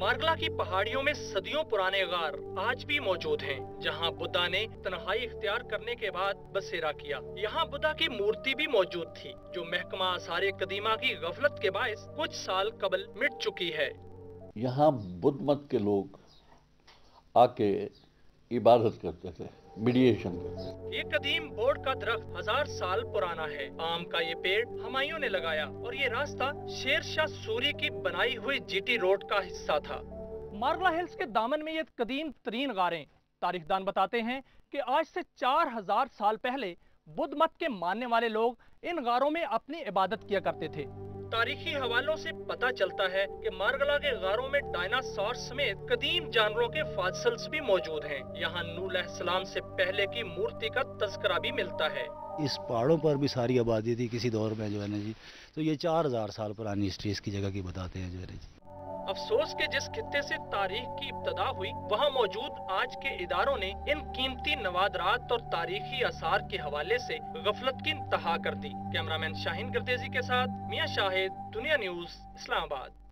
مارگلا کی پہاڑیوں میں صدیوں پرانے غار آج بھی موجود ہیں، جہاں بدھا نے تنہائی اختیار کرنے کے بعد بسیرا کیا۔ یہاں بدھا کی مورتی بھی موجود تھی، جو محکمہ آثار قدیمہ کی غفلت کے باعث کچھ سال قبل مٹ چکی ہے۔ یہاں بدھ مت کے لوگ آ کے عبادت کرتے تھے، میڈیشن کرتے تھے۔ یہ قدیم بورڈ کا درخت 1000 سال پرانا ہے۔ آم کا یہ پیڑ ہمایوں نے لگایا اور یہ راستہ شیر شاہ سوری کی بنائی ہوئی جی ٹی روڈ کا حصہ تھا۔ مارگلا ہلز کے دامن میں یہ قدیم ترین غاریں، تاریخ دان بتاتے ہیں کہ آج سے 4000 سال پہلے بدھ مت کے ماننے والے لوگ ان غاروں میں اپنی عبادت کیا کرتے تھے۔ تاریخی حوالوں سے پتہ چلتا ہے کہ مارگلا کے غاروں میں ڈائناسور سمیت قدیم جانوروں کے فاسلز بھی موجود ہیں۔ یہاں نوح علیہ السلام سے پہلے کی مورتی کا تذکرہ بھی ملتا ہے۔ اس پہاڑوں پر بھی ساری آبادی تھی کسی دور میں جو ہے نا جی، تو یہ 4000 سال پرانی ہسٹری اس کی جگہ کی بتاتے ہیں جو ہے جی۔ افسوس کہ جس خطے سے تاریخ کی ابتدا ہوئی، وہاں موجود آج کے اداروں نے ان قیمتی نوادرات اور تاریخی آثار کے حوالے سے غفلت کی انتہا کر دی۔ کیمرامین شاہین گردیزی کے ساتھ میاں شاہد، دنیا نیوز، اسلام آباد۔